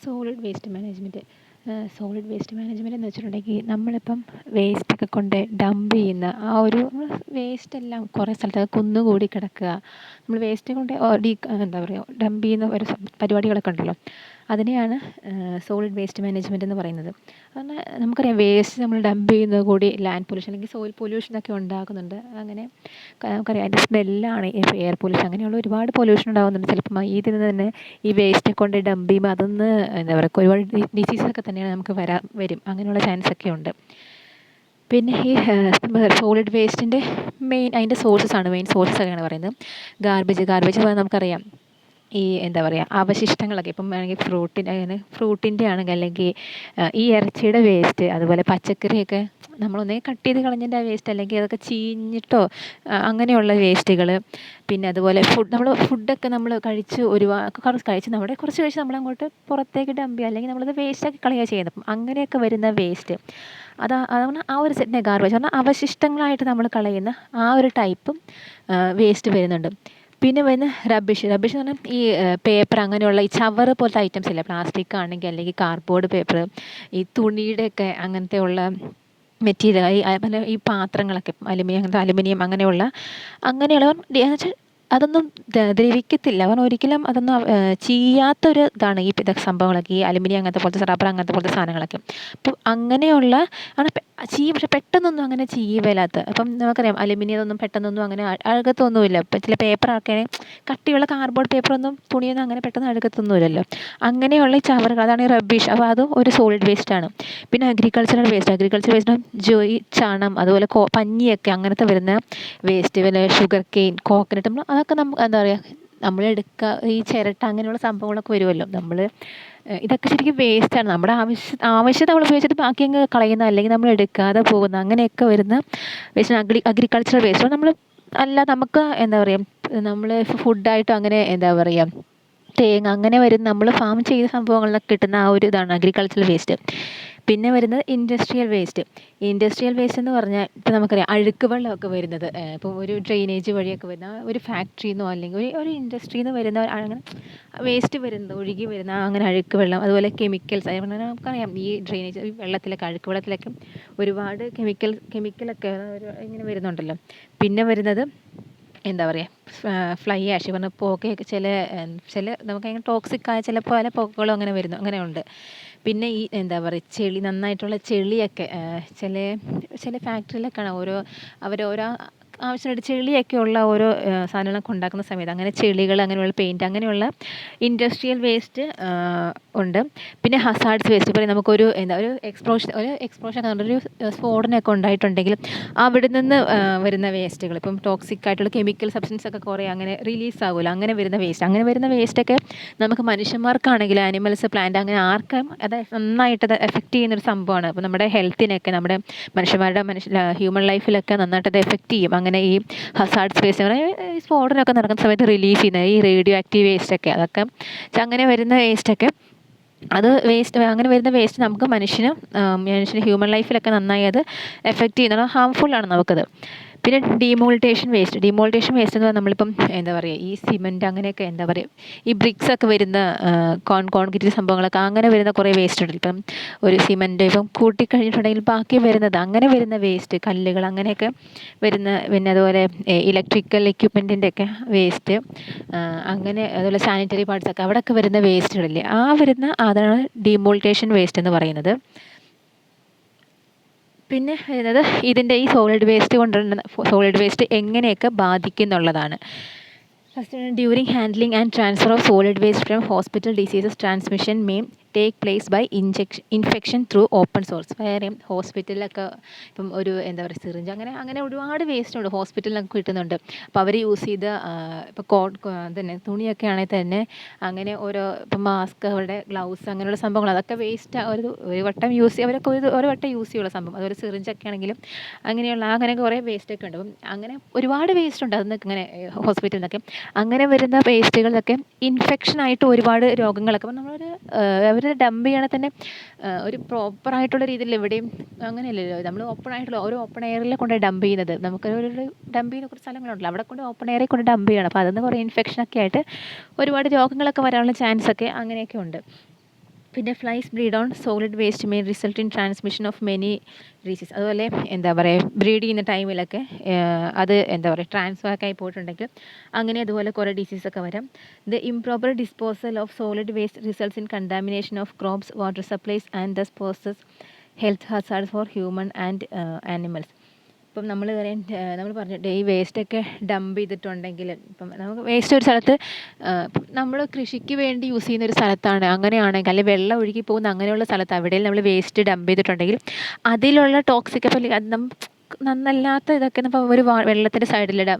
Solid waste management. Solid waste management എന്ന് വെച്ചിട്ടുണ്ടെങ്കിൽ നമ്മളിപ്പം വേസ്റ്റൊക്കെ കൊണ്ട് ഡംപ് ചെയ്യുന്ന ആ ഒരു വേസ്റ്റെല്ലാം കുറേ സ്ഥലത്ത് കുന്നുകൂടി കിടക്കുക. നമ്മൾ വേസ്റ്റ് കൊണ്ട് എന്താ പറയുക ഡംപ് ചെയ്യുന്ന ഒരു പരിപാടികളൊക്കെ ഉണ്ടല്ലോ, അതിനെയാണ് സോളിഡ് വേസ്റ്റ് മാനേജ്മെൻറ്റ് എന്ന് പറയുന്നത്. കാരണം നമുക്കറിയാം വേസ്റ്റ് നമ്മൾ ഡംപ് ചെയ്യുന്നത് കൂടി ലാൻഡ് പൊല്യൂഷൻ അല്ലെങ്കിൽ സോയിൽ പൊല്യൂഷനൊക്കെ ഉണ്ടാക്കുന്നുണ്ട്. അങ്ങനെ നമുക്കറിയാം അതിൻ്റെ സ്മെല്ലാണ് എയർ പൊല്യൂഷൻ, അങ്ങനെയുള്ള ഒരുപാട് പൊല്യൂഷൻ ഉണ്ടാകുന്നുണ്ട്. ചിലപ്പം ഇതിൽ നിന്ന് തന്നെ ഈ വേസ്റ്റ് കൊണ്ട് ഡംപ് ചെയ്യുമ്പോൾ അതൊന്ന് എന്താ പറയുക ഒരുപാട് ഡിസീസൊക്കെ തന്നെയാണ് നമുക്ക് വരും, അങ്ങനെയുള്ള ചാൻസ് ഒക്കെ ഉണ്ട്. പിന്നെ ഈ സോളിഡ് വേസ്റ്റിൻ്റെ അതിൻ്റെ മെയിൻ സോഴ്സസ് ഒക്കെയാണ് പറയുന്നത്. ഗാർബേജ് നമുക്കറിയാം ഈ എന്താ പറയുക അവശിഷ്ടങ്ങളൊക്കെ ഇപ്പം വേണമെങ്കിൽ ഫ്രൂട്ടിൻ്റെ ആണെങ്കിൽ അല്ലെങ്കിൽ ഈ ഇറച്ചിയുടെ വേസ്റ്റ്, അതുപോലെ പച്ചക്കറിയൊക്കെ നമ്മളൊന്നേ കട്ട് ചെയ്ത് കളഞ്ഞതിൻ്റെ ആ വേസ്റ്റ്, അല്ലെങ്കിൽ അതൊക്കെ ചീഞ്ഞിട്ടോ അങ്ങനെയുള്ള വേസ്റ്റുകൾ. പിന്നെ അതുപോലെ ഫുഡൊക്കെ നമ്മൾ കഴിച്ച് കുറച്ച് കഴിച്ച് നമ്മളങ്ങോട്ട് പുറത്തേക്ക് ഡംപ് ചെയ്യുക, അല്ലെങ്കിൽ നമ്മളത് വേസ്റ്റാക്കി കളയുക ചെയ്യുന്നത്. അപ്പം അങ്ങനെയൊക്കെ വരുന്ന വേസ്റ്റ് അതാണ് ആ ഒരു സെറ്റിനെ ഗാർബേജ് പറഞ്ഞാൽ അവശിഷ്ടങ്ങളായിട്ട് നമ്മൾ കളയുന്ന ആ ഒരു ടൈപ്പും വേസ്റ്റ് വരുന്നുണ്ട്. പിന്നെ വരുന്ന റബ്ബിഷ് എന്ന് പറഞ്ഞാൽ ഈ പേപ്പർ അങ്ങനെയുള്ള ഈ ചവറ് പോലത്തെ ഐറ്റംസ് ഇല്ലേ, പ്ലാസ്റ്റിക് ആണെങ്കിൽ അല്ലെങ്കിൽ കാർഡ്ബോർഡ് പേപ്പർ, ഈ തുണിയുടെയൊക്കെ അങ്ങനത്തെ ഉള്ള മെറ്റീരിയൽ, ഈ പാത്രങ്ങളൊക്കെ അലുമിനിയം അങ്ങനെയുള്ള വെച്ചാൽ അതൊന്നും ദ്രവിക്കത്തില്ല. കാരണം ഒരിക്കലും അതൊന്നും ചീയാത്തൊരു ഇതാണ് ഈ സംഭവങ്ങളൊക്കെ, ഈ അലുമിനിയം അങ്ങനത്തെ പോലത്തെ റബ്ബർ അങ്ങനത്തെ പോലത്തെ സാധനങ്ങളൊക്കെ. അപ്പം അങ്ങനെയുള്ള പക്ഷെ പെട്ടെന്നൊന്നും അങ്ങനെ ചീയലാത്ത. അപ്പം നമുക്കറിയാം അലുമിനിയം പെട്ടെന്നൊന്നും അങ്ങനെ അഴുകത്തൊന്നുമില്ല. ഇപ്പം ചില പേപ്പറൊക്കെ കട്ടിയുള്ള കാർഡ്ബോർഡ് പേപ്പറൊന്നും തുണിയൊന്നും അങ്ങനെ പെട്ടെന്ന് അഴുകത്തൊന്നുമില്ലല്ലോ. അങ്ങനെയുള്ള ഈ ചവറുകൾ, അതാണ് ഈ റബ്ബിഷ്. അപ്പോൾ അതും ഒരു സോളിഡ് വേസ്റ്റാണ്. പിന്നെ അഗ്രികൾച്ചർ വേസ്റ്റ് ചാണം, അതുപോലെ പഞ്ഞിയൊക്കെ അങ്ങനത്തെ വരുന്ന വേസ്റ്റ്, പിന്നെ ഷുഗർ കെയിൻ, കോക്കനട്ട്, അതൊക്കെ എന്താ പറയുക നമ്മളെടുക്കുക. ഈ ചിരട്ട അങ്ങനെയുള്ള സംഭവങ്ങളൊക്കെ വരുമല്ലോ, ഇതൊക്കെ ശരിക്കും വേസ്റ്റാണ്. നമ്മുടെ ആവശ്യത നമ്മൾ ഉപയോഗിച്ചിട്ട് ബാക്കി അങ്ങ് കളയുന്ന, അല്ലെങ്കിൽ നമ്മൾ എടുക്കാതെ പോകുന്ന, അങ്ങനെയൊക്കെ വരുന്ന വേസ്റ്റ് അഗ്രികൾച്ചറൽ വേസ്റ്റ്. നമുക്ക് എന്താ പറയുക നമ്മൾ ഫുഡായിട്ടും അങ്ങനെ എന്താ പറയുക തേങ്ങ അങ്ങനെ വരുന്ന നമ്മൾ ഫാം ചെയ്ത സംഭവങ്ങളിലൊക്കെ കിട്ടുന്ന ആ ഒരു ഇതാണ് അഗ്രികൾച്ചറൽ വേസ്റ്റ്. പിന്നെ വരുന്നത് ഇൻഡസ്ട്രിയൽ വേസ്റ്റ് എന്ന് പറഞ്ഞാൽ ഇപ്പം നമുക്കറിയാം അഴുക്ക് വെള്ളമൊക്കെ വരുന്നത് ഇപ്പോൾ ഒരു ഡ്രെയിനേജ് വഴിയൊക്കെ വരുന്ന ഒരു ഫാക്ടറിയിൽ നിന്നോ അല്ലെങ്കിൽ ഒരു ഇൻഡസ്ട്രിയിൽ നിന്ന് വരുന്ന അങ്ങനെ വേസ്റ്റ് വരുന്നത്, ഒഴുകി വരുന്ന അങ്ങനെ അഴുക്ക് വെള്ളം. അതുപോലെ കെമിക്കൽസ്, നമുക്കറിയാം ഈ ഡ്രെയിനേജ് വെള്ളത്തിലൊക്കെ അഴുക്ക് വെള്ളത്തിലൊക്കെ ഒരുപാട് കെമിക്കലൊക്കെ ഇങ്ങനെ വരുന്നുണ്ടല്ലോ. പിന്നെ വരുന്നത് എന്താ പറയുക ഫ്ലൈ ആഷ് പറഞ്ഞ പുകയൊക്കെ ചില നമുക്കങ്ങനെ ടോക്സിക്കായ ചില പല പുകകളും അങ്ങനെ ഉണ്ട്. പിന്നെ ഈ എന്താ പറയുക നന്നായിട്ടുള്ള ചെളിയൊക്കെ ചില ഫാക്ടറിയിലൊക്കെയാണ് അവരോരോ ആവശ്യമായിട്ട് ചെളിയൊക്കെ ഉള്ള ഓരോ സാധനങ്ങളൊക്കെ ഉണ്ടാക്കുന്ന സമയത്ത് അങ്ങനെ ചെളികൾ, അങ്ങനെയുള്ള പെയിൻറ്റ്, അങ്ങനെയുള്ള ഇൻഡസ്ട്രിയൽ വേസ്റ്റ് ഉണ്ട്. പിന്നെ ഹസാർഡ്സ് വേസ്റ്റ് പറയും നമുക്കൊരു എക്സ്പ്ലോഷൻ ഒരു സ്ഫോടനമൊക്കെ ഉണ്ടായിട്ടുണ്ടെങ്കിൽ അവിടെ നിന്ന് വരുന്ന വേസ്റ്റുകൾ, ഇപ്പം ടോക്സിക് ആയിട്ടുള്ള കെമിക്കൽ സബ്സ്റ്റൻസ് ഒക്കെ കുറേ അങ്ങനെ റിലീസ് ആകുമല്ലോ, അങ്ങനെ വരുന്ന വേസ്റ്റൊക്കെ നമുക്ക് മനുഷ്യന്മാർക്കാണെങ്കിലും ആനിമൽസ്, പ്ലാന്റ്, അങ്ങനെ ആർക്കും അത് നന്നായിട്ടത് എഫക്റ്റ് ചെയ്യുന്നൊരു സംഭവമാണ്. അപ്പോൾ നമ്മുടെ ഹെൽത്തിനൊക്കെ, നമ്മുടെ ഹ്യൂമൻ ലൈഫിലൊക്കെ നന്നായിട്ടത് എഫക്റ്റ് ചെയ്യും. അങ്ങനെ ഈ ഹസാർഡ്സ് വേസ്റ്റ് ഈ സ്ഫോടനമൊക്കെ നടക്കുന്ന സമയത്ത് റിലീസ് ചെയ്യുന്ന ഈ റേഡിയോ ആക്റ്റീവ് വേസ്റ്റൊക്കെ, അതൊക്കെ അങ്ങനെ വരുന്ന വേസ്റ്റൊക്കെ അങ്ങനെ വരുന്ന വേസ്റ്റ് നമുക്ക് മനുഷ്യന് ഹ്യൂമൻ ലൈഫിലൊക്കെ നന്നായി അത് എഫക്റ്റ് ചെയ്യുന്നത്, ഹാംഫുള്ളാണ് നമുക്കത്. പിന്നെ ഡീമോൾട്ടേഷൻ വേസ്റ്റ് എന്ന് പറഞ്ഞാൽ നമ്മളിപ്പം എന്താ പറയുക ഈ സിമൻറ്റ് അങ്ങനെയൊക്കെ എന്താ പറയുക ഈ ബ്രിക്സൊക്കെ വരുന്ന കോൺക്രീറ്റ് സംഭവങ്ങളൊക്കെ അങ്ങനെ വരുന്ന കുറേ വേസ്റ്റ് ഉണ്ട്. ഇപ്പം ഒരു സിമൻറ്റ് ഇപ്പം കൂട്ടിക്കഴിഞ്ഞിട്ടുണ്ടെങ്കിൽ ബാക്കി വരുന്നത് അങ്ങനെ വരുന്ന വേസ്റ്റ്, കല്ലുകൾ അങ്ങനെയൊക്കെ വരുന്ന, പിന്നെ അതുപോലെ ഇലക്ട്രിക്കൽ എക്യുപ്മെൻറ്റിൻ്റെയൊക്കെ വേസ്റ്റ്, അങ്ങനെ അതുപോലെ സാനിറ്ററി പാർട്സൊക്കെ അവിടെയൊക്കെ വരുന്ന വേസ്റ്റുകളില്ലേ, അതാണ് ഡീമോൾട്ടേഷൻ വേസ്റ്റ് എന്ന് പറയുന്നത്. പിന്നെ വരുന്നത് ഇതിൻ്റെ ഈ സോളിഡ് വേസ്റ്റ് എങ്ങനെയൊക്കെ ബാധിക്കും എന്നുള്ളതാണ്. First during handling and transfer of solid waste from hospital diseases transmission main take place by infection through open source. വേറെ ഹോസ്പിറ്റലിലൊക്കെ ഇപ്പം ഒരു എന്താ പറയുക സിറിഞ്ച് അങ്ങനെ ഒരുപാട് വേസ്റ്റ് ഉണ്ട് ഹോസ്പിറ്റലിലൊക്കെ കിട്ടുന്നുണ്ട്. അപ്പോൾ അവർ യൂസ് ചെയ്ത ഇപ്പോൾ തന്നെ തുണിയൊക്കെ ആണെങ്കിൽ തന്നെ അങ്ങനെ ഓരോ ഇപ്പം മാസ്ക്, അവരുടെ ഗ്ലൗസ്, അങ്ങനെയുള്ള സംഭവങ്ങൾ അതൊക്കെ വേസ്റ്റ് ഒരു വട്ടം യൂസ് ചെയ്യുക, അവരൊക്കെ ഒരു വട്ടം യൂസ് ചെയ്യുന്ന സംഭവം. അതുപോലെ സിറിഞ്ചൊക്കെ ആണെങ്കിലും അങ്ങനെ കുറേ വേസ്റ്റൊക്കെ ഉണ്ട്. അപ്പം അങ്ങനെ ഒരുപാട് വേസ്റ്റ് ഉണ്ട് അതൊക്കെ ഇങ്ങനെ ഹോസ്പിറ്റലിൽ നിന്നൊക്കെ. അങ്ങനെ വരുന്ന വേസ്റ്റുകളിലൊക്കെ ഇൻഫെക്ഷനായിട്ട് ഒരുപാട് രോഗങ്ങളൊക്കെ, അപ്പം അവർ ഡംപ് ചെയ്യണമെങ്കിൽ തന്നെ ഒരു പ്രോപ്പറായിട്ടുള്ള രീതിയിൽ എവിടെയും അങ്ങനെയല്ലല്ലോ, നമ്മൾ ഓപ്പൺ എയറിൽ കൊണ്ട് ഡംപ് ചെയ്യുന്നത്. ഒരു ഡംപ് ചെയ്യുന്ന കുറച്ച് സ്ഥലങ്ങളുണ്ടല്ലോ, അവിടെ കൊണ്ട് ഓപ്പൺ എയറിൽ കൊണ്ട് ഡംപ് ചെയ്യണം. അപ്പോൾ അതിൽ നിന്ന് കുറേ ഇൻഫെക്ഷനൊക്കെ ആയിട്ട് ഒരുപാട് രോഗങ്ങളൊക്കെ വരാനുള്ള ചാൻസൊക്കെ അങ്ങനെയൊക്കെ ഉണ്ട്. പിന്നെ flies breed on solid waste main result in transmission of many disease. അതുപോലെ എന്താ പറയുക, ബ്രീഡ് ചെയ്യുന്ന ടൈമിലൊക്കെ അത് എന്താ പറയുക ട്രാൻസ്ഫർ ആയി പോയിട്ടുണ്ടെങ്കിൽ അങ്ങനെ അതുപോലെ കുറേ ഡിസീസൊക്കെ വരാം. The improper disposal of solid waste results in contamination of crops, water supplies and thus poses health hazard for human and animals. ഇപ്പം നമ്മൾ പറഞ്ഞിട്ട് ഈ വേസ്റ്റൊക്കെ ഡംപ് ചെയ്തിട്ടുണ്ടെങ്കിൽ, ഇപ്പം നമുക്ക് വേസ്റ്റ് ഒരു സ്ഥലത്ത് നമ്മൾ കൃഷിക്ക് വേണ്ടി യൂസ് ചെയ്യുന്ന ഒരു സ്ഥലത്താണ്, അങ്ങനെയാണെങ്കിൽ അല്ലെങ്കിൽ വെള്ളം ഒഴുകി പോകുന്ന അങ്ങനെയുള്ള സ്ഥലത്ത് എവിടെയും നമ്മൾ വേസ്റ്റ് ഡംപ് ചെയ്തിട്ടുണ്ടെങ്കിൽ അതിലുള്ള ടോക്സിക് അപ്പോൾ അത് നന്നല്ലാത്ത ഇതൊക്കെ ഇപ്പോൾ ഒരു വെള്ളത്തിൻ്റെ സൈഡിലിടാം.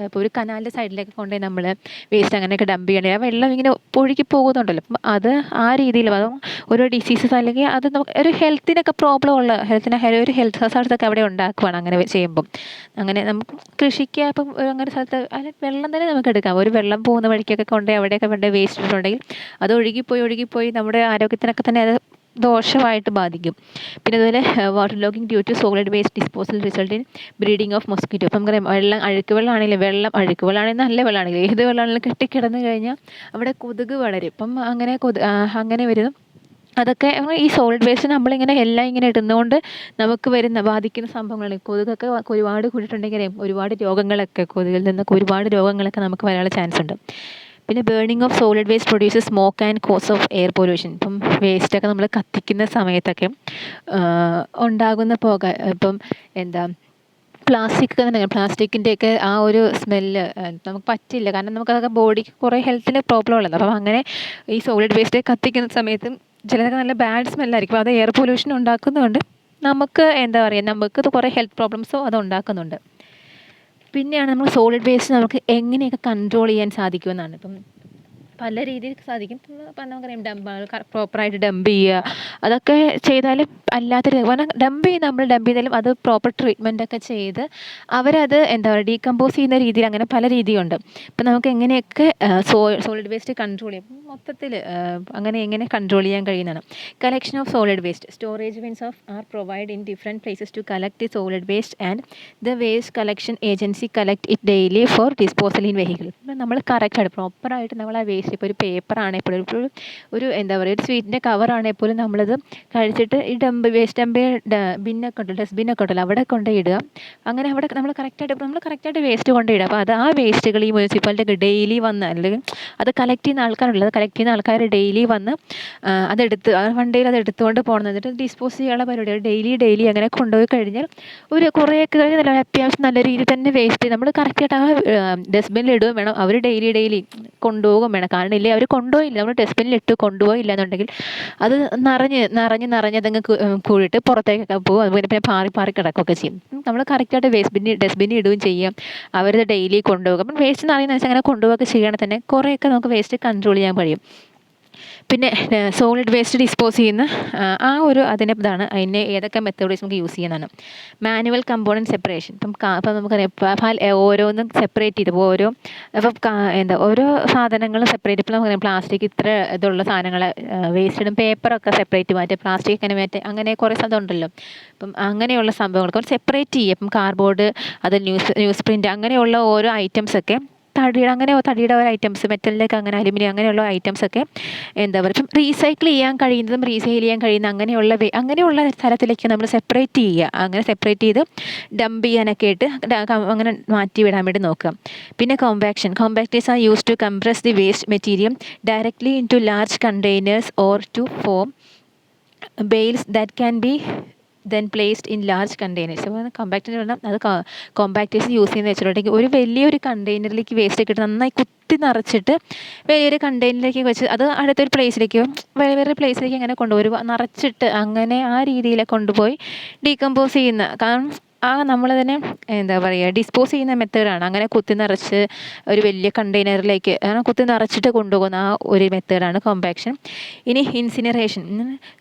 ഇപ്പോൾ ഒരു കനാലിൻ്റെ സൈഡിലൊക്കെ കൊണ്ടുപോയി നമ്മൾ വേസ്റ്റ് അങ്ങനെയൊക്കെ ഡംപ് ചെയ്യണമെങ്കിൽ ആ വെള്ളം ഇങ്ങനെ ഒഴുകി പോകുന്നുണ്ടല്ലോ. അപ്പം അത് ആ രീതിയിൽ അതും ഓരോ ഡിസീസസ് അല്ലെങ്കിൽ അത് നമുക്ക് ഒരു ഹെൽത്തിനൊക്കെ പ്രോബ്ലം ഉള്ള ഒരു ഹെൽത്ത് ഹസാർഡ്സൊക്കെ അവിടെ ഉണ്ടാക്കുവാണ് അങ്ങനെ ചെയ്യുമ്പം. അങ്ങനെ നമുക്ക് കൃഷിക്ക് ഇപ്പം അങ്ങനെ സ്ഥലത്ത് അതിൽ വെള്ളം തന്നെ നമുക്ക് എടുക്കാം. ഒരു വെള്ളം പോകുന്ന വഴിക്കൊക്കെ കൊണ്ടുപോയി അവിടെയൊക്കെ കൊണ്ടുപോയി വേസ്റ്റ് ഇട്ടിട്ടുണ്ടെങ്കിൽ അത് ഒഴുകിപ്പോയി നമ്മുടെ ആരോഗ്യത്തിനൊക്കെ തന്നെ അത് ദോഷമായിട്ട് ബാധിക്കും. പിന്നെ അതുപോലെ water logging due to solid waste disposal result in breeding of mosquito. അപ്പം നമുക്കറിയാം അഴുക്ക് വെള്ളമാണെങ്കിലും നല്ല വെള്ളമാണെങ്കിലും ഏത് വെള്ളമാണെങ്കിലും കെട്ടിക്കിടന്ന് കഴിഞ്ഞാൽ അവിടെ കൊതുക് വളരും. അപ്പം അങ്ങനെ വരുന്നു. അതൊക്കെ ഈ സോളിഡ് വേസ്റ്റ് നമ്മളിങ്ങനെ എല്ലാം ഇങ്ങനെ ഇടുന്നതുകൊണ്ട് നമുക്ക് ബാധിക്കുന്ന സംഭവങ്ങളാണ്. കൊതുകൊക്കെ ഒരുപാട് കൂടിയിട്ടുണ്ടെങ്കിൽ ഒരുപാട് രോഗങ്ങളൊക്കെ കൊതുകിൽ നിന്നൊക്കെ ഒരുപാട് രോഗങ്ങളൊക്കെ നമുക്ക് വരാനുള്ള ചാൻസ് ഉണ്ട്. പിന്നെ burning of solid waste produces smoke and cause of air pollution. ഇപ്പം വേസ്റ്റൊക്കെ നമ്മൾ കത്തിക്കുന്ന സമയത്തൊക്കെ ഉണ്ടാകുന്ന പുക, ഇപ്പം എന്താ പ്ലാസ്റ്റിക്കിൻ്റെയൊക്കെ ആ ഒരു സ്മെല്ല് നമുക്ക് പറ്റില്ല. കാരണം നമുക്കതൊക്കെ ബോഡിക്ക് കുറേ ഹെൽത്തിന് പ്രോബ്ലം ഉള്ളത്. അപ്പം അങ്ങനെ ഈ സോളിഡ് വേസ്റ്റ് കത്തിക്കുന്ന സമയത്ത് ചിലതൊക്കെ നല്ല ബാഡ് സ്മെല്ലായിരിക്കും. അത് എയർ പൊല്യൂഷൻ ഉണ്ടാക്കുന്നതുകൊണ്ട് നമുക്ക് എന്താ പറയുക, നമുക്ക് കുറേ ഹെൽത്ത് പ്രോബ്ലംസും അത് ഉണ്ടാക്കുന്നുണ്ട്. പിന്നെയാണ് നമ്മൾ സോളിഡ് വേസ്റ്റ് നമുക്ക് എങ്ങനെയൊക്കെ കൺട്രോൾ ചെയ്യാൻ സാധിക്കുമെന്നാണ്. ഇപ്പം പല രീതിയിൽ സാധിക്കും. ഇപ്പം നമുക്കറിയാം പ്രോപ്പറായിട്ട് ഡംപ് ചെയ്യുക, അതൊക്കെ ചെയ്താലും കാരണം ഡംപ് ചെയ്താലും അത് പ്രോപ്പർ ട്രീറ്റ്മെൻറ്റൊക്കെ ചെയ്ത് അവരത് എന്താ പറയുക ഡീകമ്പോസ് ചെയ്യുന്ന രീതിയിൽ അങ്ങനെ പല രീതിയുണ്ട്. ഇപ്പം നമുക്ക് എങ്ങനെയൊക്കെ സോളിഡ് വേസ്റ്റ് കൺട്രോൾ ചെയ്യാം, മൊത്തത്തിൽ എങ്ങനെ കൺട്രോൾ ചെയ്യാൻ കഴിയുന്നതാണ്. Collection of solid waste storage bins are provide in different places to collect the solid waste and the waste collection agency collect it daily for disposal in vehicle. ഇപ്പം നമ്മൾ കറക്റ്റായിട്ട് പ്രോപ്പറായിട്ട് നമ്മൾ ആ വേസ്റ്റ് ഇപ്പോൾ ഒരു പേപ്പറാണെങ്കിൽ പോലും ഒരു എന്താ പറയുക ഒരു സ്വീറ്റിൻ്റെ കവറാണെങ്കിൽ പോലും നമ്മളത് കഴിച്ചിട്ട് ഈ വേസ്റ്റ് ബിന്നൊക്കെ ഉണ്ടല്ലോ, ഡസ്റ്റ്ബിന്നൊക്കെ ഉണ്ടല്ലോ, അവിടെ കൊണ്ടുപോയി ഇടുക. അങ്ങനെ അവിടെ നമ്മൾ കറക്റ്റായിട്ട് വേസ്റ്റ് കൊണ്ടുപോയിടുക. അപ്പോൾ ആ വേസ്റ്റുകൾ ഈ മുനിസിപ്പാലിറ്റി ഡെയിലി വന്ന് അല്ലെങ്കിൽ അത് കളക്ട് ചെയ്യുന്ന ആൾക്കാർ ഡെയിലി വന്ന് അതെടുത്ത് വണ്ടിയിൽ അത് എടുത്തുകൊണ്ട് പോകണം. എന്നിട്ട് ഡിസ്പോസ് ചെയ്യാനുള്ള പരിപാടി ഡെയിലി അങ്ങനെ കൊണ്ടുപോയി കഴിഞ്ഞാൽ കുറേയൊക്കെ അത്യാവശ്യം നല്ല രീതിയിൽ തന്നെ വേസ്റ്റ് നമ്മൾ കറക്റ്റായിട്ട് ആ ഡസ്റ്റ്ബിന്നിൽ ഇടുകയും വേണം. അവർ ഡെയിലി കൊണ്ടുപോകുകയും വേണം. കാരണം ഇല്ലേ അവർ കൊണ്ടുപോയില്ല, നമ്മൾ ഡസ്റ്റ്ബിന്നിൽ ഇട്ട് കൊണ്ടുപോയില്ല എന്നുണ്ടെങ്കിൽ അത് നിറഞ്ഞതങ്ങ് കൂടിയിട്ട് പുറത്തേക്കൊക്കെ പോകും. അതുപോലെ പിന്നെ പാറി കിടക്കുകയൊക്കെ ചെയ്യും. നമ്മൾ കറക്റ്റായിട്ട് ഡസ്റ്റ്ബിന്നിൽ ഇടുകയും ചെയ്യാം. അവരത് ഡെയിലി കൊണ്ടുപോകും. അപ്പം വേസ്റ്റ് നിറയുന്ന വെച്ചാൽ അങ്ങനെ കൊണ്ടുപോകുകയൊക്കെ ചെയ്യുകയാണെങ്കിൽ തന്നെ കുറേയൊക്കെ നമുക്ക് വേസ്റ്റ് കൺട്രോൾ ചെയ്യാൻ കഴിയും. പിന്നെ സോളിഡ് വേസ്റ്റ് ഡിസ്പോസ് ചെയ്യുന്ന അതിനെ ഏതൊക്കെ മെത്തേഡ്സ് നമുക്ക് യൂസ് ചെയ്യുന്നതാണ്. Manual component separation. ഇപ്പം നമുക്കറിയാം ഓരോന്നും സെപ്പറേറ്റ് ചെയ്ത് ഓരോ സാധനങ്ങളും സെപ്പറേറ്റ്. ഇപ്പം നമുക്കറിയാം പ്ലാസ്റ്റിക് ഇത്ര ഇതുള്ള സാധനങ്ങൾ വേസ്റ്റ് പേപ്പറൊക്കെ സെപ്പറേറ്റ് മാറ്റുക, പ്ലാസ്റ്റിക് അങ്ങനെ കുറേ സാധനം ഉണ്ടല്ലോ. അപ്പം അങ്ങനെയുള്ള സംഭവങ്ങളൊക്കെ സെപ്പറേറ്റ് ചെയ്യുക. ഇപ്പം കാർഡ്ബോർഡ്, അത് ന്യൂസ് പ്രിൻ്റ് അങ്ങനെയുള്ള ഓരോ ഐറ്റംസൊക്കെ തടിയുടെ ഓരോ ഐറ്റംസ്, മെറ്റലിലേക്ക് അങ്ങനെ അലുമിനിയം അങ്ങനെയുള്ള ഐറ്റംസൊക്കെ എന്താ പറയുക ഇപ്പം റീസൈക്കിൾ ചെയ്യാൻ കഴിയുന്നതും റീസെയിൽ ചെയ്യാൻ കഴിയുന്ന അങ്ങനെയുള്ള സ്ഥലത്തിലേക്ക് നമ്മൾ സെപ്പറേറ്റ് ചെയ്യുക. അങ്ങനെ സെപ്പറേറ്റ് ചെയ്ത് ഡംപ് ചെയ്യാനൊക്കെ ആയിട്ട് അങ്ങനെ മാറ്റി വിടാൻ വേണ്ടി നോക്കുക. പിന്നെ compactors are use to compress the waste material directly into large containers or to form bales that can be then placed in large containers. അപ്പോൾ കോമ്പാക്ടർ പറഞ്ഞാൽ അത് കോമ്പാക്ടേഴ്സ് യൂസ് ചെയ്യുന്ന വെച്ചിട്ടുണ്ടെങ്കിൽ വലിയൊരു കണ്ടെയ്നറിലേക്ക് വേസ്റ്റ് ഒക്കെ ഇട്ട് നന്നായി കുത്തി നിറച്ചിട്ട് വലിയൊരു കണ്ടെയ്നറിലേക്ക് വെച്ച് അത് അടുത്തൊരു പ്ലേസിലേക്കോ വേറെ പ്ലേസിലേക്ക് അങ്ങനെ കൊണ്ടുപോയി നിറച്ചിട്ട് അങ്ങനെ ആ രീതിയിൽ കൊണ്ടുപോയി ഡീകമ്പോസ് ചെയ്യുന്ന. കാരണം നമ്മൾ തന്നെ എന്താ പറയുക ഡിസ്പോസ് ചെയ്യുന്ന മെത്തേഡാണ്. അങ്ങനെ കുത്തി നിറച്ച് ഒരു വലിയ കണ്ടെയ്നറിലേക്ക് കുത്തി നിറച്ചിട്ട് കൊണ്ടുപോകുന്ന ആ ഒരു മെത്തേഡാണ് കോമ്പാക്ഷൻ. ഇനി incineration.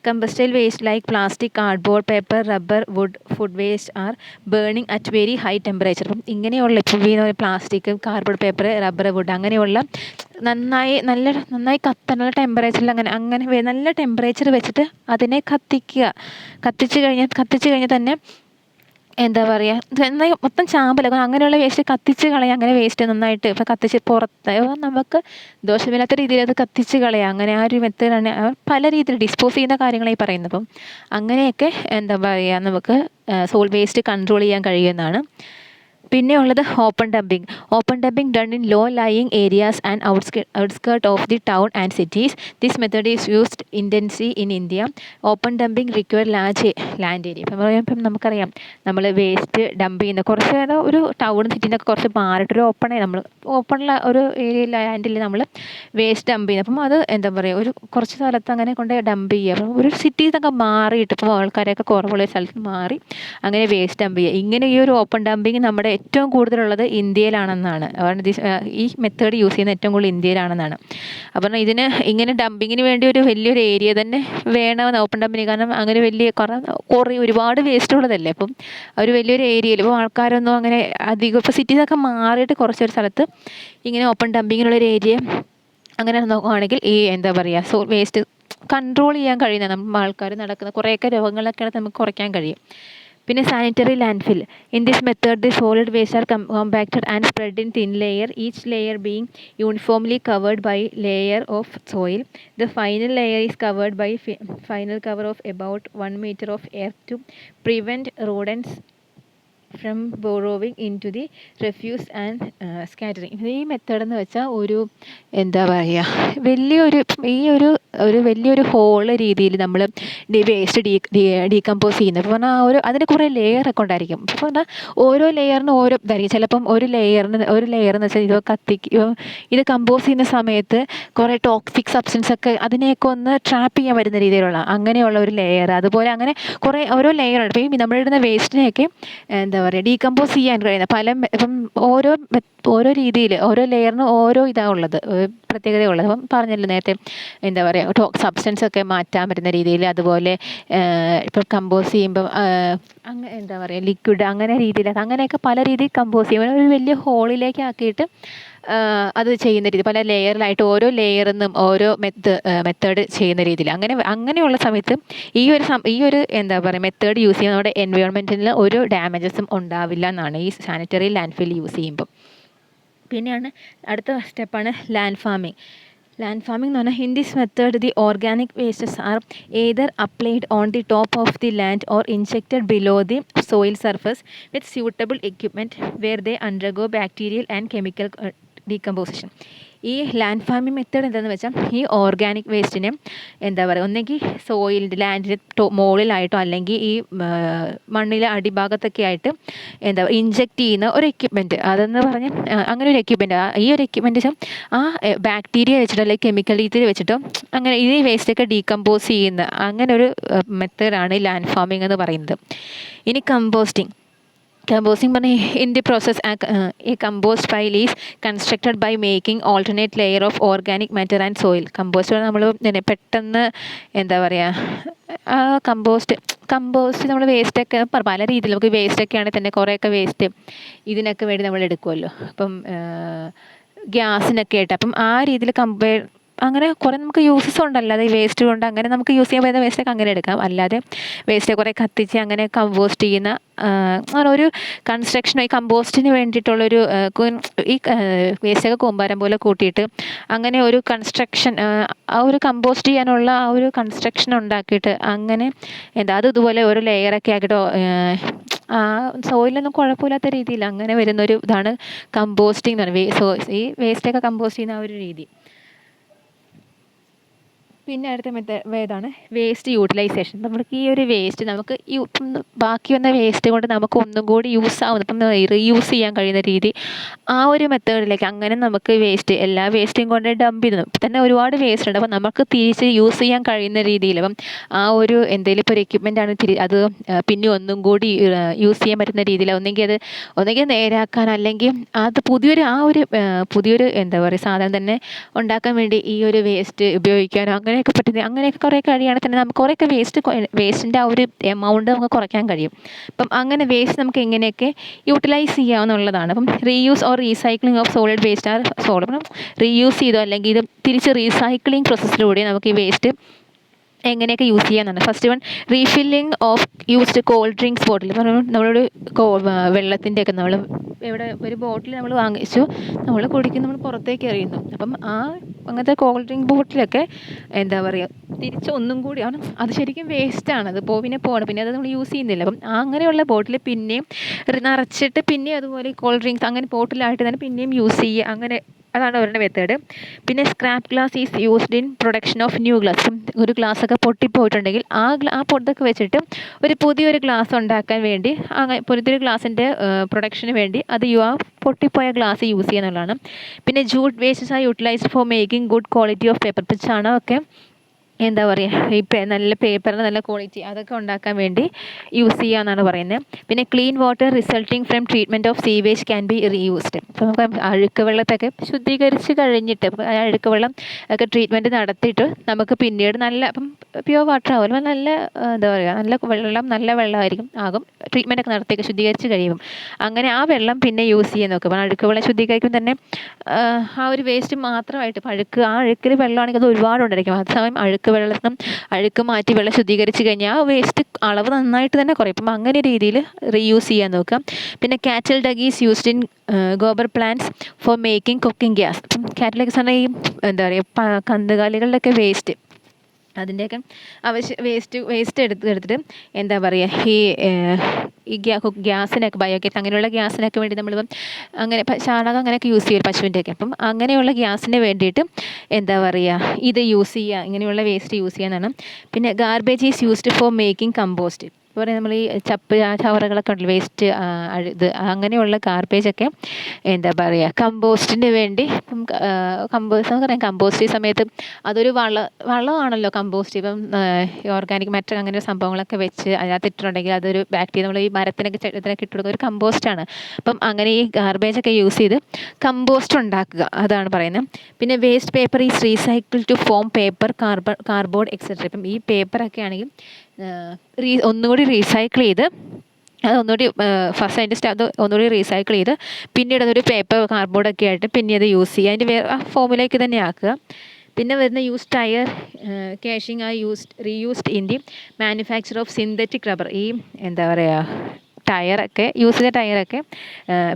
Combustible waste like plastic, cardboard, paper, rubber, wood, food waste are burning at very high temperature. അപ്പം ഇങ്ങനെയുള്ള plastic, cardboard, paper, rubber, wood അങ്ങനെയുള്ള നന്നായി കത്താനുള്ള ടെമ്പറേച്ചറിൽ അങ്ങനെ നല്ല ടെമ്പറേച്ചർ വെച്ചിട്ട് അതിനെ കത്തിച്ച് കഴിഞ്ഞാൽ തന്നെ എന്താ പറയുക, എന്നാൽ മൊത്തം ചാമ്പല അങ്ങനെയുള്ള വേസ്റ്റ് കത്തിച്ച് കളയാം. അങ്ങനെ വേസ്റ്റ് നന്നായിട്ട് ഇപ്പം കത്തിച്ച് പുറത്ത് നമുക്ക് ദോഷമില്ലാത്ത രീതിയിൽ അത് കത്തിച്ച് കളയാം. അങ്ങനെ ആ ഒരു മെത്തേഡാണ് പല രീതിയിൽ ഡിസ്പോസ് ചെയ്യുന്ന കാര്യങ്ങളായി പറയുന്നത്. അപ്പം അങ്ങനെയൊക്കെ എന്താ പറയുക, നമുക്ക് വേസ്റ്റ് കൺട്രോൾ ചെയ്യാൻ കഴിയുന്നതാണ്. പിന്നെ ഉള്ളത് open dumping. Open dumping done in low lying areas and outskirt of the town and cities. This method is used intensely in India. Open dumping require large land area. ഇപ്പം നമുക്കറിയാം, നമ്മൾ waste dump ചെയ്യുന്ന കുറച്ച് ഒരു town സിറ്റീനൊക്കെ കുറച്ച് മാറിയിട്ടൊരു ഓപ്പണുള്ള ഒരു area ലാൻഡിൽ നമ്മൾ waste dump ചെയ്യുന്നത്. അപ്പം അത് എന്താ പറയുക, ഒരു കുറച്ച് സ്ഥലത്ത് അങ്ങനെ കൊണ്ട് ഡംപ് ചെയ്യുക. അപ്പം ഒരു സിറ്റിയിൽ നിന്നൊക്കെ മാറിയിട്ട് ഇപ്പോൾ ആൾക്കാരൊക്കെ കുറവുള്ള സ്ഥലത്ത് മാറി അങ്ങനെ വേസ്റ്റ് ഡംപ് ചെയ്യുക. ഇങ്ങനെ ഈ ഒരു ഓപ്പൺ ഡംപിങ് നമ്മുടെ ഏറ്റവും കൂടുതലുള്ളത് ഇന്ത്യയിലാണെന്നാണ്. ഈ മെത്തേഡ് യൂസ് ചെയ്യുന്ന ഏറ്റവും കൂടുതൽ ഇന്ത്യയിലാണെന്നാണ്. അപ്പം ഇതിന് ഇങ്ങനെ ഡംപിങ്ങിന് വേണ്ടി ഒരു വലിയൊരു ഏരിയ തന്നെ വേണമെന്ന് ഓപ്പൺ ഡംപിങ്. കാരണം അങ്ങനെ കുറേ ഒരുപാട് വേസ്റ്റ് ഉള്ളതല്ലേ. അപ്പം ഒരു വലിയൊരു ഏരിയയിൽ ഇപ്പോൾ ആൾക്കാരൊന്നും അങ്ങനെ അധികം ഇപ്പോൾ സിറ്റീസൊക്കെ മാറിയിട്ട് കുറച്ചൊരു സ്ഥലത്ത് ഇങ്ങനെ ഓപ്പൺ ഡംപിങ്ങിനുള്ളൊരു ഏരിയ അങ്ങനെ നോക്കുകയാണെങ്കിൽ ഈ എന്താ പറയുക, വേസ്റ്റ് കൺട്രോൾ ചെയ്യാൻ കഴിയുന്ന നമ്മൾ ആൾക്കാർ നടക്കുന്ന കുറേയൊക്കെ രോഗങ്ങളൊക്കെ നമുക്ക് കുറയ്ക്കാൻ കഴിയും. പിന്നെ sanitary landfill. In this method the solid waste are compacted and spread in thin layer, each layer being uniformly covered by layer of soil. The final layer is covered by final cover of about 1 meter of earth to prevent rodents from burrowing into the refuse and scattering. ഈ method എന്ന് വെച്ചാൽ ഒരു എന്താ പറയുക, വലിയൊരു hall രീതിയിൽ നമ്മൾ waste decompose ചെയ്യുന്നത്. അപ്പോൾ പറഞ്ഞാൽ അതിന് കുറേ ലെയറൊക്കെ ഉണ്ടായിരിക്കും. അപ്പോൾ പറഞ്ഞാൽ ഓരോ ലെയറിന് ഓരോ ഇതായിരിക്കും. ചിലപ്പം ഒരു ലെയറെന്ന് വെച്ചാൽ ഇത് കമ്പോസ് ചെയ്യുന്ന സമയത്ത് കുറേ ടോക്സിക് സബ്സ്റ്റൻസ് ഒക്കെ അതിനെയൊക്കെ ഒന്ന് ട്രാപ്പ് ചെയ്യാൻ വരുന്ന രീതിയിലുള്ള അങ്ങനെയുള്ള ഒരു ലെയർ. അതുപോലെ അങ്ങനെ കുറേ ഓരോ ലെയറുണ്ട്. അപ്പോൾ ഈ നമ്മളിടുന്ന വേസ്റ്റിനെയൊക്കെ എന്താ പറയുക, ഡീകമ്പോസ് ചെയ്യാൻ കഴിയുന്ന ഇപ്പം ഓരോ രീതിയിൽ ഓരോ ലെയറിന് ഓരോ ഇതാണ് ഉള്ളത്, പ്രത്യേകതയുള്ളത്. അപ്പം പറഞ്ഞല്ലോ നേരത്തെ, എന്താ പറയുക, സബ്സ്റ്റൻസ് ഒക്കെ മാറ്റാൻ പറ്റുന്ന രീതിയിൽ. അതുപോലെ ഇപ്പം കമ്പോസ് ചെയ്യുമ്പം എന്താ പറയുക, ലിക്വിഡ് അങ്ങനെ രീതിയിലൊക്കെ അങ്ങനെയൊക്കെ പല രീതിയിൽ കമ്പോസ് ചെയ്യുമ്പോൾ ഒരു വലിയ ഹോളിലേക്ക് ആക്കിയിട്ട് അത് ചെയ്യുന്ന രീതി, പല ലെയറിലായിട്ട് ഓരോ ലെയറിന്നും ഓരോ മെത്തേഡ് ചെയ്യുന്ന രീതിയിൽ അങ്ങനെയുള്ള സമയത്ത് ഈ ഒരു എന്താ പറയുക മെത്തേഡ് യൂസ് ചെയ്യുന്ന നമ്മുടെ എൻവയോൺമെൻറ്റിന് ഒരു ഡാമേജസും ഉണ്ടാവില്ല എന്നാണ് ഈ സാനിറ്ററി ലാൻഡ് ഫിൽ യൂസ് ചെയ്യുമ്പോൾ. പിന്നെയാണ് അടുത്ത സ്റ്റെപ്പാണ് ലാൻഡ് ഫാമിംഗ്. ലാൻഡ് ഫാമിംഗ് എന്ന് പറഞ്ഞാൽ, in this method the organic wastes are either applied on the top of the land or injected below the soil surface with suitable equipment where they undergo bacterial and chemical decomposition. ഈ land farming method എന്താണെന്ന് വെച്ചാൽ, ഈ organic വേസ്റ്റിനെ എന്താ പറയുക, ഒന്നെങ്കിൽ സോയിലിൻ്റെ ലാൻഡിൻ്റെ മുകളിലായിട്ടോ അല്ലെങ്കിൽ ഈ മണ്ണിലെ അടിഭാഗത്തൊക്കെ ആയിട്ട് എന്താ ഇൻജെക്റ്റ് ചെയ്യുന്ന ഒരു എക്യുപ്മെൻറ്റ്. അതെന്ന് പറഞ്ഞാൽ അങ്ങനെ ഒരു എക്യുപ്മെൻറ്റ്, ഈ ഒരു എക്യുപ്മെൻറ്റ് വെച്ചാൽ ആ ബാക്ടീരിയ വെച്ചിട്ടോ അല്ലെങ്കിൽ കെമിക്കൽ രീതിയിൽ വെച്ചിട്ടോ അങ്ങനെ ഈ വേസ്റ്റൊക്കെ ഡീകമ്പോസ് ചെയ്യുന്ന അങ്ങനെ ഒരു മെത്തേഡാണ് ഈ ലാൻഡ് ഫാമിംഗ് എന്ന് പറയുന്നത്. ഇനി കമ്പോസ്റ്റിംഗ് പറഞ്ഞാൽ, in the process a compost pile is constructed by making alternate layer of organic matter and soil. Compost നമ്മൾ പെട്ടെന്ന് എന്താ പറയുക, കമ്പോസ്റ്റ് നമ്മൾ വേസ്റ്റൊക്കെ പല രീതിയിൽ നമുക്ക് വേസ്റ്റൊക്കെ ആണെങ്കിൽ തന്നെ കുറേയൊക്കെ വേസ്റ്റ് ഇതിനൊക്കെ വേണ്ടി നമ്മൾ എടുക്കുമല്ലോ. അപ്പം ഗ്യാസിനൊക്കെ ആയിട്ട് അപ്പം ആ രീതിയിൽ അങ്ങനെ കുറേ നമുക്ക് യൂസസ് ഉണ്ടല്ലോ. അത് ഈ വേസ്റ്റ് കൊണ്ട് അങ്ങനെ നമുക്ക് യൂസ് ചെയ്യാൻ പറ്റുന്ന വേസ്റ്റൊക്കെ അങ്ങനെ എടുക്കാം. അല്ലാതെ വേസ്റ്റ് കുറേ കത്തിച്ച് അങ്ങനെ കമ്പോസ്റ്റ് ചെയ്യുന്ന അങ്ങനെ ഒരു കൺസ്ട്രക്ഷൻ, ഈ കമ്പോസ്റ്റിന് വേണ്ടിയിട്ടുള്ളൊരു ഈ വേസ്റ്റൊക്കെ കൂമ്പാരം പോലെ കൂട്ടിയിട്ട് അങ്ങനെ ഒരു കൺസ്ട്രക്ഷൻ, ആ ഒരു കമ്പോസ്റ്റ് ചെയ്യാനുള്ള ആ ഒരു കൺസ്ട്രക്ഷൻ ഉണ്ടാക്കിയിട്ട് അങ്ങനെ അത് ഇതുപോലെ ഒരു ലെയറൊക്കെ ആക്കിയിട്ട് സോയിലൊന്നും കുഴപ്പമില്ലാത്ത രീതിയിൽ അങ്ങനെ വരുന്നൊരു ഇതാണ് കമ്പോസ്റ്റിംഗ് എന്ന് പറയുന്നത്. ഈ വേസ്റ്റൊക്കെ കമ്പോസ്റ്റ് ചെയ്യുന്ന ആ ഒരു രീതി. പിന്നെ അടുത്ത ഏതാണ്, വേസ്റ്റ് യൂട്ടിലൈസേഷൻ. നമുക്ക് ഈ ഒരു വേസ്റ്റ് നമുക്ക് ബാക്കി വന്ന വേസ്റ്റ് കൊണ്ട് നമുക്ക് ഒന്നും കൂടി യൂസ് ആവുന്ന, ഇപ്പം റീയൂസ് ചെയ്യാൻ കഴിയുന്ന രീതി, ആ ഒരു മെത്തേഡിലേക്ക് അങ്ങനെ നമുക്ക് എല്ലാ വേസ്റ്റും കൊണ്ട് ഡംപ് ചെയ്യുന്നു. ഇപ്പം തന്നെ ഒരുപാട് വേസ്റ്റ് ഉണ്ട്. അപ്പം നമുക്ക് തിരിച്ച് യൂസ് ചെയ്യാൻ കഴിയുന്ന രീതിയിൽ അപ്പം ആ ഒരു എന്തെങ്കിലും ഇപ്പോൾ ഒരു എക്യുപ്മെൻ്റ് ആണ് അത് പിന്നെ ഒന്നും കൂടി യൂസ് ചെയ്യാൻ പറ്റുന്ന രീതിയിൽ ഒന്നെങ്കിൽ നേരാക്കാൻ, അല്ലെങ്കിൽ അത് പുതിയൊരു എന്താ പറയുക സാധനം തന്നെ ഉണ്ടാക്കാൻ വേണ്ടി ഈ ഒരു വേസ്റ്റ് ഉപയോഗിക്കാനോ അങ്ങനെയൊക്കെ കുറേ കഴിയുകയാണെങ്കിൽ തന്നെ നമുക്ക് കുറേയൊക്കെ വേസ്റ്റിൻ്റെ ആ ഒരു എമൗണ്ട് നമുക്ക് കുറയ്ക്കാൻ കഴിയും. അപ്പം അങ്ങനെ വേസ്റ്റ് നമുക്ക് എങ്ങനെയൊക്കെ യൂട്ടിലൈസ് ചെയ്യാവുന്നതാണ്. അപ്പം reuse or recycling of solid waste are sold. അപ്പം റീയൂസ് ചെയ്തോ അല്ലെങ്കിൽ ഇത് തിരിച്ച് റീസൈക്ലിംഗ് പ്രോസസ്സിലൂടെ നമുക്ക് ഈ വേസ്റ്റ് എങ്ങനെയൊക്കെ യൂസ് ചെയ്യാന്നാണ്. First one, refilling of used cold drinks bottle. ഇപ്പം നമ്മളൊരു വെള്ളത്തിൻ്റെയൊക്കെ നമ്മൾ ഇവിടെ ഒരു ബോട്ടിൽ നമ്മൾ വാങ്ങിച്ചു, നമ്മൾ കുടിക്കുന്നു, നമ്മൾ പുറത്തേക്ക് എറിയുന്നു. അപ്പം അങ്ങനത്തെ കോൾഡ് ഡ്രിങ്ക് ബോട്ടിലൊക്കെ എന്താ പറയുക, തിരിച്ച് ഒന്നും കൂടിയാണ് അത് ശരിക്കും വേസ്റ്റാണ്. അത് പിന്നെ അത് നമ്മൾ യൂസ് ചെയ്യുന്നില്ല. അപ്പം അങ്ങനെയുള്ള ബോട്ടിൽ പിന്നെയും നിറച്ചിട്ട് പിന്നെയും അതുപോലെ കോൾഡ് ഡ്രിങ്ക്സ് അങ്ങനെ ബോട്ടിലായിട്ട് തന്നെ പിന്നെയും യൂസ് ചെയ്യുക. അങ്ങനെ അതാണ് അവരുടെ മെത്തേഡ്. പിന്നെ scrap glass is used in production of new glass. ഒരു ഗ്ലാസ്സൊക്കെ പൊട്ടിപ്പോയിട്ടുണ്ടെങ്കിൽ ആ പൊട്ടൊക്കെ വെച്ചിട്ട് ഒരു പുതിയൊരു ഗ്ലാസ് ഉണ്ടാക്കാൻ വേണ്ടി, പുതിയൊരു ഗ്ലാസിൻ്റെ പ്രൊഡക്ഷന് വേണ്ടി അത് പൊട്ടിപ്പോയ ഗ്ലാസ് യൂസ് ചെയ്യുന്നുള്ളതാണ്. പിന്നെ jute wastes are utilized for making good quality of paper. ഇപ്പം ചണമൊക്കെ എന്താ പറയുക, നല്ല പേപ്പറിന് നല്ല ക്വാളിറ്റി അതൊക്കെ ഉണ്ടാക്കാൻ വേണ്ടി യൂസ് ചെയ്യാമെന്നാണ് പറയുന്നത്. പിന്നെ clean water resulting from treatment of sewage can be reused. ഇപ്പോൾ നമുക്ക് അഴുക്ക് വെള്ളത്തൊക്കെ ശുദ്ധീകരിച്ച് കഴിഞ്ഞിട്ട് അഴുക്ക് വെള്ളം ഒക്കെ ട്രീറ്റ്മെൻറ്റ് നടത്തിയിട്ട് നമുക്ക് പിന്നീട് ഇപ്പം പ്യുവർ വാട്ടർ ആവുമല്ലോ, നല്ല എന്താ പറയുക, നല്ല വെള്ളമായിരിക്കും ട്രീറ്റ്മെൻറ്റൊക്കെ നടത്തിയൊക്കെ ശുദ്ധീകരിച്ച് കഴിയുമ്പം അങ്ങനെ ആ വെള്ളം പിന്നെ യൂസ് ചെയ്യാൻ നോക്കും. അപ്പം അഴുക്ക് വെള്ളം ശുദ്ധീകരിക്കുമ്പോൾ തന്നെ ആ ഒരു വേസ്റ്റ് മാത്രമായിട്ട് ആ അഴുക്കിൽ വെള്ളമാണെങ്കിൽ അത് ഒരുപാടുണ്ടായിരിക്കും. അതേസമയം അഴുക്ക് മാറ്റി വെള്ളം ശുദ്ധീകരിച്ച് കഴിഞ്ഞാൽ ആ വേസ്റ്റ് അളവ് നന്നായിട്ട് തന്നെ കുറയും. അപ്പം അങ്ങനെ രീതിയിൽ റീയൂസ് ചെയ്യാൻ നോക്കാം. പിന്നെ cattle dung is used in gobar plants for making cooking gas. അപ്പം കാറ്റൽ ഡഗ്സ് പറഞ്ഞാൽ ഈ എന്താ പറയുക, കന്നുകാലികളുടെയൊക്കെ വേസ്റ്റ്, അതിൻ്റെയൊക്കെ വേസ്റ്റ് എടുത്തിട്ട് എന്താ പറയുക, ഈ ഗ്യാസിനൊക്കെ ബയോഗ്യാസ് അങ്ങനെയുള്ള ഗ്യാസിനൊക്കെ വേണ്ടി നമ്മളിപ്പം അങ്ങനെ ചാണകം അങ്ങനെയൊക്കെ യൂസ് ചെയ്യും പശുവിൻ്റെയൊക്കെ. അപ്പം അങ്ങനെയുള്ള ഗ്യാസിന് വേണ്ടിയിട്ട് എന്താ പറയുക, ഇത് യൂസ് ചെയ്യുക, ഇങ്ങനെയുള്ള വേസ്റ്റ് യൂസ് ചെയ്യാന്നാണ്. പിന്നെ garbage is used for making compost. ഇപ്പോൾ പറയുന്നത് നമ്മൾ ഈ ചവറുകളൊക്കെ ഉണ്ടല്ലോ, വേസ്റ്റ് അങ്ങനെയുള്ള ഗാർബേജൊക്കെ എന്താ പറയുക, കമ്പോസ്റ്റിന് വേണ്ടി കമ്പോസ്റ്റ് എന്ന് പറയാം. കമ്പോസ്റ്റ് ഈ സമയത്ത് അതൊരു വളമാണല്ലോ കമ്പോസ്റ്റ്. ഇപ്പം ഓർഗാനിക് മാറ്റർ അങ്ങനെ സംഭവങ്ങളൊക്കെ വെച്ച് അതിനകത്ത് ഇട്ടിട്ടുണ്ടെങ്കിൽ അതൊരു ബാക്ടീരിയ, നമ്മൾ ഈ മരത്തിനൊക്കെ ഇതിനൊക്കെ ഇട്ട് കൊടുക്കുന്ന ഒരു കമ്പോസ്റ്റാണ്. അപ്പം അങ്ങനെ ഈ ഗാർബേജൊക്കെ യൂസ് ചെയ്ത് കമ്പോസ്റ്റ് ഉണ്ടാക്കുക, അതാണ് പറയുന്നത്. പിന്നെ waste paper is recycle to form paper, cardboard etcetera. ഇപ്പം ഈ പേപ്പറൊക്കെ ആണെങ്കിൽ ഒന്നുകൂടി റീസൈക്കിൾ ചെയ്ത് അതൊന്നുകൂടി ഫസ്റ്റ് അത് ഒന്നുകൂടി റീസൈക്കിൾ ചെയ്ത് പിന്നീട് അതൊരു പേപ്പർ കാർഡ്ബോർഡൊക്കെ ആയിട്ട് പിന്നെ അത് യൂസ് ചെയ്യുക, അതിൻ്റെ ആ ഫോമിലേക്ക് തന്നെ ആക്കുക. പിന്നെ വരുന്ന use tyre casing are reused in the manufacture of synthetic rubber. ഈ എന്താ പറയുക, യൂസ് ചെയ്ത ടയറൊക്കെ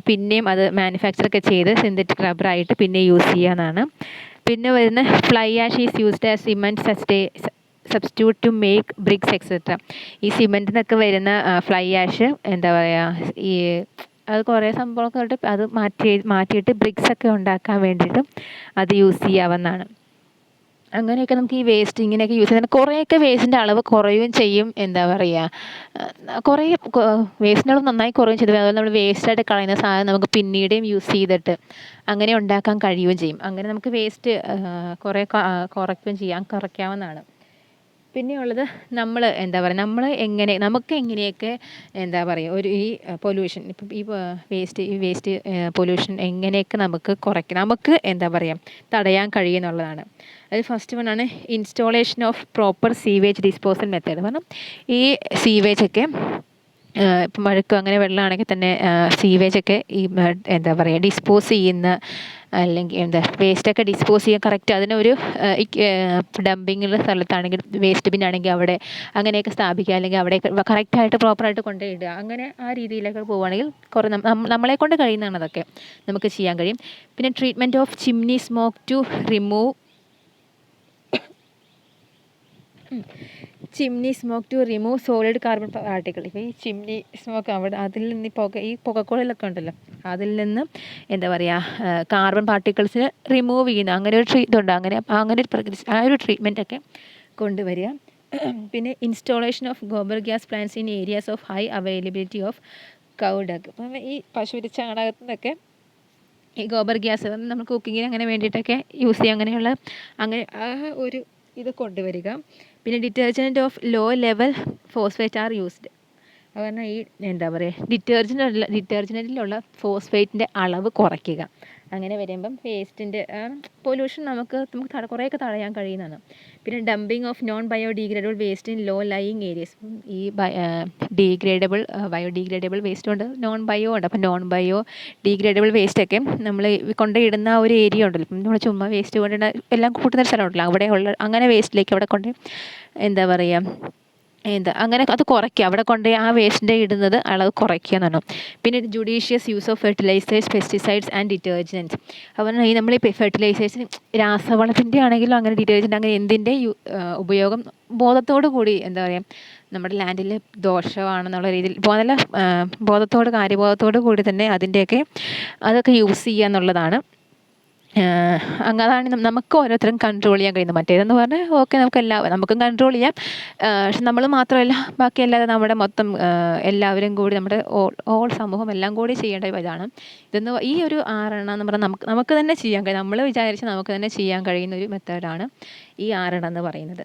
പിന്നെയും അത് മാനുഫാക്ചറൊക്കെ ചെയ്ത് സിന്തറ്റിക് റബ്ബറായിട്ട് പിന്നെ യൂസ് ചെയ്യാമെന്നാണ്. പിന്നെ വരുന്ന fly ash is used as cement substitute to make bricks etcetera. ഈ സിമെൻറ്റിൽ നിന്നൊക്കെ വരുന്ന ഫ്ലൈ ആഷ് എന്താ പറയുക, അത് കുറേ സംഭവമൊക്കെ ഇട്ട് അത് മാറ്റിയിട്ട് ബ്രിക്സൊക്കെ ഉണ്ടാക്കാൻ വേണ്ടിയിട്ട് അത് യൂസ് ചെയ്യാവുന്നതാണ്. അങ്ങനെയൊക്കെ നമുക്ക് ഈ വേസ്റ്റ് ഇങ്ങനെയൊക്കെ യൂസ് ചെയ്താൽ കുറേയൊക്കെ വേസ്റ്റിൻ്റെ അളവ് കുറയുകയും ചെയ്യും. എന്താ പറയുക, കുറേ വേസ്റ്റിൻ്റെ അളവ് നന്നായി കുറയുകയും ചെയ്തു. അതുപോലെ നമ്മൾ വേസ്റ്റായിട്ട് കളയുന്ന സാധനം നമുക്ക് പിന്നീടും യൂസ് ചെയ്തിട്ട് അങ്ങനെ ഉണ്ടാക്കാൻ കഴിയുകയും ചെയ്യും. അങ്ങനെ നമുക്ക് വേസ്റ്റ് കുറേ കുറയ്ക്കാവുന്നതാണ്. പിന്നെയുള്ളത് നമ്മൾ എന്താ പറയുക, നമുക്ക് എങ്ങനെയൊക്കെ എന്താ പറയുക, ഈ പൊല്യൂഷൻ, ഇപ്പം ഈ വേസ്റ്റ് പൊല്യൂഷൻ എങ്ങനെയൊക്കെ നമുക്ക് എന്താ പറയുക തടയാൻ കഴിയുമെന്നുള്ളതാണ്. അത് ഫസ്റ്റ് വണ്ണാണ് installation of proper sewage disposal method. കാരണം ഈ സീവേജൊക്കെ ഇപ്പം അങ്ങനെ വെള്ളമാണെങ്കിൽ തന്നെ സീവേജൊക്കെ എന്താ പറയുക ഡിസ്പോസ് ചെയ്യുന്ന, അല്ലെങ്കിൽ വേസ്റ്റൊക്കെ ഡിസ്പോസ് ചെയ്യാൻ കറക്റ്റ് അതിനൊരു ഡംപിങ്ങിൻ്റെ സ്ഥലത്താണെങ്കിൽ വേസ്റ്റ് ബിന്നാണെങ്കിൽ അവിടെ അങ്ങനെയൊക്കെ സ്ഥാപിക്കുക, അല്ലെങ്കിൽ അവിടെ കറക്റ്റായിട്ട് പ്രോപ്പറായിട്ട് കൊണ്ടുപോയി ഇടുക. അങ്ങനെ ആ രീതിയിലൊക്കെ പോവുകയാണെങ്കിൽ കുറേ നമ്മളെക്കൊണ്ട് കഴിയുന്നതാണ് അതൊക്കെ നമുക്ക് ചെയ്യാൻ കഴിയും. പിന്നെ treatment of chimney smoke to remove solid carbon particle. ഇപ്പോൾ ഈ ചിമ്നി സ്മോക്ക് അതിൽ നിന്ന് ഈ പുകക്കുഴലൊക്കെ ഉണ്ടല്ലോ, അതിൽ നിന്ന് എന്താ പറയുക കാർബൺ പാർട്ടിക്കിൾസിന് റിമൂവ് ചെയ്യുന്ന അങ്ങനെ ഒരു ഇതുണ്ട്. ആ ഒരു ട്രീറ്റ്മെൻറ്റൊക്കെ കൊണ്ടുവരിക. പിന്നെ installation of gobar gas plants in areas of high availability of cow dung. അപ്പം ഈ പശുവിൻ്റെ ചാണകത്തിൽ നിന്നൊക്കെ ഈ ഗോബർ ഗ്യാസ് നമ്മൾ കുക്കിങ്ങിന് അങ്ങനെ വേണ്ടിയിട്ടൊക്കെ യൂസ് ചെയ്യുക. അങ്ങനെ ആ ഒരു ഇത് കൊണ്ടുവരിക. പിന്നെ detergent of low level phosphate are used. പറഞ്ഞാൽ ഈ എന്താ പറയുക ഡിറ്റർജൻറ്റിലുള്ള ഫോസ്ഫേറ്റിൻ്റെ അളവ് കുറയ്ക്കുക. അങ്ങനെ വരുമ്പം വേസ്റ്റിൻ്റെ പൊല്യൂഷൻ നമുക്ക് കുറേയൊക്കെ തടയാൻ കഴിയുന്നതാണ്. പിന്നെ dumping of non biodegradable waste in low lying areas. ഈ ബയോഡീഗ്രേഡബിൾ വേസ്റ്റ് ഉണ്ട്, നോൺ ബയോ ഉണ്ട്. അപ്പം നോൺ ബയോ ഡീഗ്രേഡബിൾ വേസ്റ്റൊക്കെ നമ്മൾ കൊണ്ടുപോയിടുന്ന ഒരു ഏരിയ ഉണ്ടല്ലോ, ഇപ്പം നമ്മൾ ചുമ്മാ വേസ്റ്റ് കൊണ്ടിടുന്ന എല്ലാം കൂട്ടുന്ന സ്ഥലം ഉണ്ടല്ലോ, അവിടെയുള്ള അങ്ങനെ വേസ്റ്റിലേക്ക് അവിടെ കൊണ്ട് എന്താ പറയുക അങ്ങനെ അത് കുറയ്ക്കുക. അവിടെ കൊണ്ട് ആ വേസ്റ്റിൻ്റെ ഇടുന്നത് അളവ് കുറയ്ക്കുക എന്നാണ്. പിന്നെ judicious use of fertilisers, pesticides and detergents. അപ്പോൾ ഈ നമ്മൾ ഫെർട്ടിലൈസേഴ്സ് രാസവളത്തിൻ്റെ ആണെങ്കിലും അങ്ങനെ ഡിറ്റർജൻറ്റ് അങ്ങനെ എന്തിൻ്റെ ഉപയോഗം ബോധത്തോടു കൂടി എന്താ പറയുക നമ്മുടെ ലാൻഡിൽ ദോഷമാണെന്നുള്ള രീതിയിൽ നല്ല കാര്യബോധത്തോടു കൂടി തന്നെ അതൊക്കെ യൂസ് ചെയ്യുക എന്നുള്ളതാണ്. അതാണ് നമുക്ക് ഓരോരുത്തരും കൺട്രോൾ ചെയ്യാൻ കഴിയുന്നത്. മറ്റേതെന്ന് പറഞ്ഞാൽ ഓക്കെ നമുക്കും കൺട്രോൾ ചെയ്യാം, പക്ഷെ നമ്മൾ മാത്രമല്ല ബാക്കി നമ്മുടെ മൊത്തം എല്ലാവരും കൂടി നമ്മുടെ ഓൾ സമൂഹം എല്ലാം കൂടി ചെയ്യേണ്ട ഇതാണ്. ഈ ഒരു 6 എന്ന് പറഞ്ഞാൽ നമുക്ക് തന്നെ ചെയ്യാൻ കഴിയും, നമ്മൾ വിചാരിച്ച് നമുക്ക് തന്നെ ചെയ്യാൻ കഴിയുന്ന ഒരു മെത്തേഡാണ് ഈ 6 എന്ന് പറയുന്നത്.